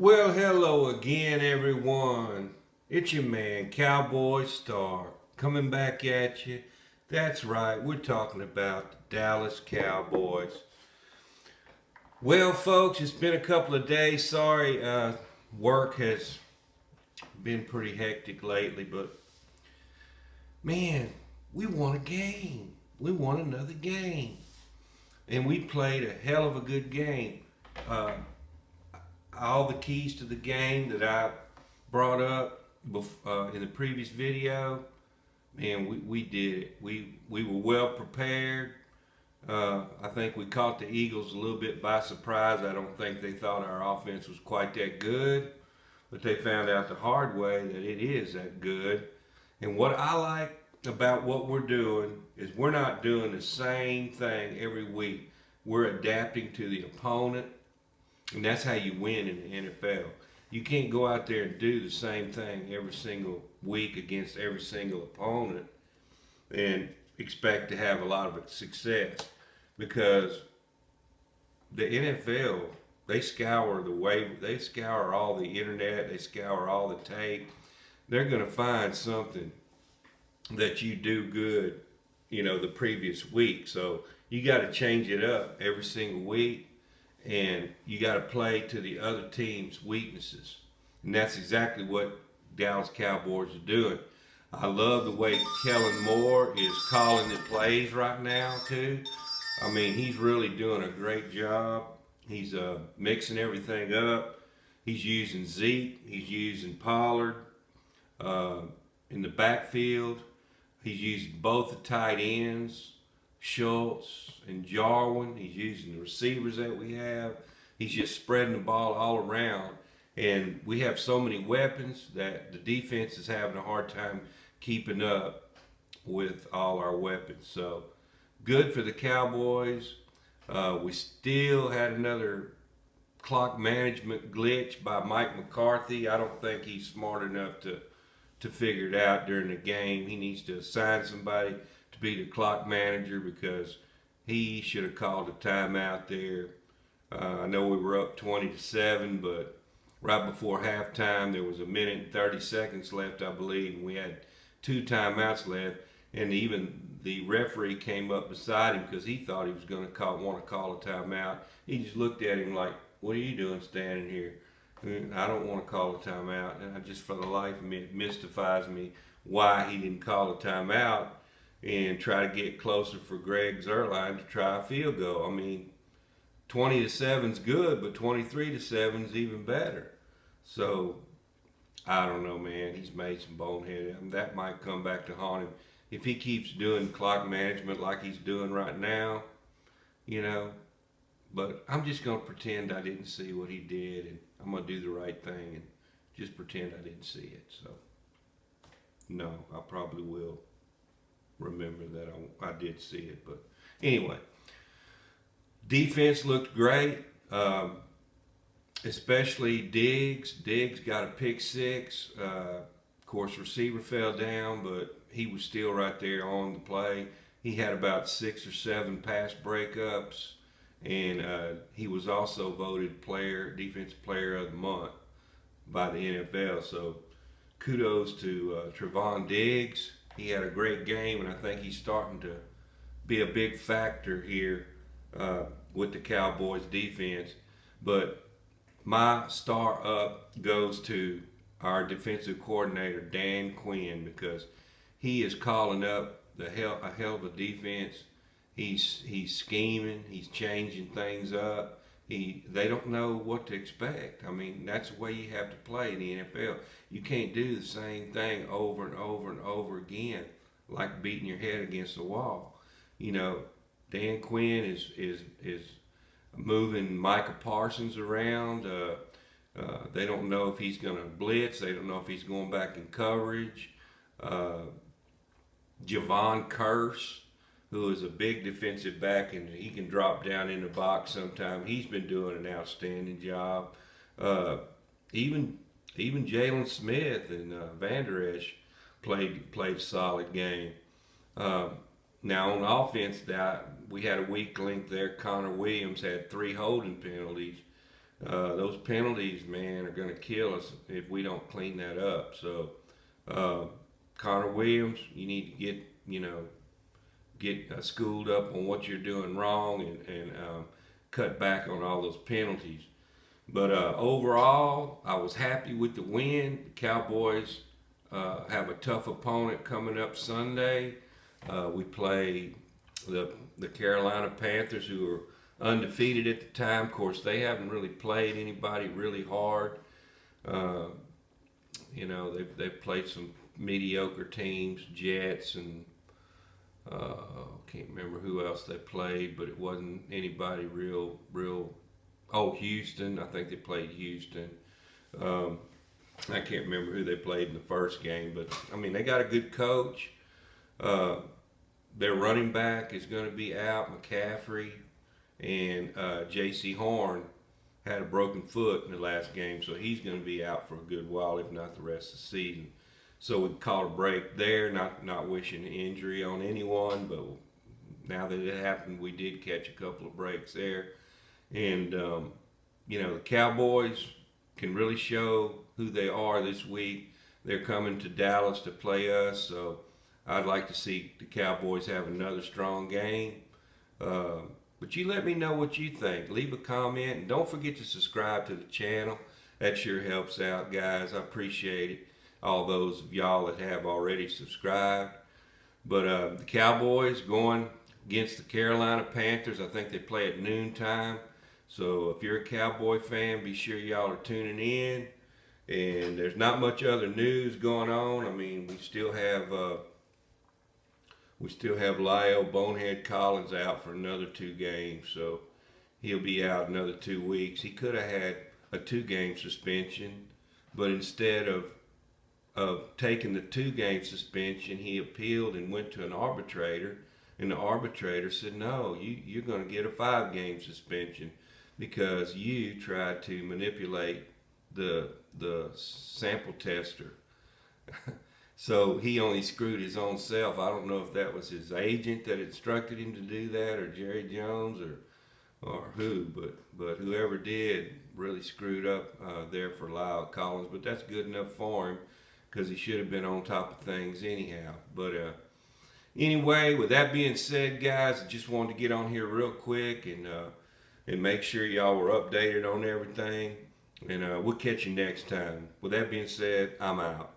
Well, hello again, everyone. It's your man, Cowboy Star, coming back at you. That's right, we're talking about the Dallas Cowboys. Well, folks, it's been a couple of days. Sorry, work has been pretty hectic lately, but man, we won a game. We won another game. And we played a hell of a good game. Uh, all the keys to the game that I brought up in the previous video, man, we did it. We were well prepared. I think we caught the Eagles a little bit by surprise. I don't think they thought our offense was quite that good, but they found out the hard way that it is that good. And what I like about what we're doing is we're not doing the same thing every week. We're adapting to the opponent, and that's how you win in the NFL. You can't go out there and do the same thing every single week against every single opponent and expect to have a lot of success, because the NFL, they scour they scour all the internet, they scour all the tape. They're going to find something that you do good, the previous week. So you got to change it up every single week, and you got to play to the other team's weaknesses. And that's exactly what Dallas Cowboys are doing. I love the way Kellen Moore is calling the plays right now, too. I mean, he's really doing a great job. He's mixing everything up. He's using Zeke. He's using Pollard in the backfield. He's using both the tight ends, Schultz and Jarwin. He's using the receivers that we have. He's just spreading the ball all around. And we have so many weapons that the defense is having a hard time keeping up with all our weapons. So good for the Cowboys. We still had another clock management glitch by Mike McCarthy. I don't think he's smart enough to figure it out during the game. He needs to assign somebody to be the clock manager, because he should have called a timeout there. I know we were up 20-7, but right before halftime there was a minute and 30 seconds left, I believe, and we had 2 timeouts left. And even the referee came up beside him because he thought he was going to want to call a timeout. He just looked at him like, "What are you doing standing here?" I don't want to call a timeout. And for the life of me, it mystifies me why he didn't call a timeout and try to get closer for Greg Zuerlein to try a field goal. I mean, 20-7's good, but 23-7's even better. So I don't know, man. He's made some bonehead. I mean, that might come back to haunt him if he keeps doing clock management like he's doing right now. But I'm just gonna pretend I didn't see what he did, and I'm gonna do the right thing and just pretend I didn't see it. So no, I probably will remember that I did see it. But anyway, defense looked great, especially Diggs. Diggs got a pick six. Of course, receiver fell down, but he was still right there on the play. He had about 6 or 7 pass breakups, and he was also voted defensive player of the month by the NFL. So kudos to Trevon Diggs. He had a great game, and I think he's starting to be a big factor here with the Cowboys defense. But my star up goes to our defensive coordinator, Dan Quinn, because he is calling up a hell of a defense. He's scheming. He's changing things up. They don't know what to expect. I mean, that's the way you have to play in the NFL. You can't do the same thing over and over and over again, like beating your head against the wall. Dan Quinn is moving Micah Parsons around. They don't know if he's going to blitz. They don't know if he's going back in coverage. Javon Curse, who is a big defensive back, and he can drop down in the box sometime. He's been doing an outstanding job. Even Jalen Smith and Van Der Esch played a solid game. Now on offense, we had a weak link there. Connor Williams had 3 holding penalties. Those penalties, man, are going to kill us if we don't clean that up. So, uh, Connor Williams, you need to get schooled up on what you're doing wrong and cut back on all those penalties. But overall, I was happy with the win. The Cowboys have a tough opponent coming up Sunday. We play the Carolina Panthers, who are undefeated at the time. Of course, they haven't really played anybody really hard. Uh, they've played some mediocre teams, Jets, and can't remember who else they played, but it wasn't anybody real. Oh, Houston. I think they played Houston. Um, I can't remember who they played in the first game, but I mean, they got a good coach. Uh, their running back is going to be out, McCaffrey, and J.C. Horn had a broken foot in the last game, so he's going to be out for a good while, if not the rest of the season. So we caught a break there, not wishing injury on anyone, but now that it happened, we did catch a couple of breaks there. And, the Cowboys can really show who they are this week. They're coming to Dallas to play us, so I'd like to see the Cowboys have another strong game. But you let me know what you think. Leave a comment, and don't forget to subscribe to the channel. That sure helps out, guys. I appreciate it. All those of y'all that have already subscribed. But the Cowboys going against the Carolina Panthers. I think they play at noontime. So if you're a Cowboy fan, be sure y'all are tuning in. And there's not much other news going on. I mean, we still have Lyle Bonehead Collins out for another 2 games, so he'll be out another 2 weeks. He could have had a 2-game suspension, but instead of taking the 2-game suspension, he appealed and went to an arbitrator, and the arbitrator said, no, you're going to get a 5-game suspension because you tried to manipulate the sample tester. So he only screwed his own self. I don't know if that was his agent that instructed him to do that, or Jerry Jones, or who, but whoever did really screwed up there for Lyle Collins. But that's good enough for him, because he should have been on top of things anyhow. But anyway, with that being said, guys, I just wanted to get on here real quick and make sure y'all were updated on everything. And we'll catch you next time. With that being said, I'm out.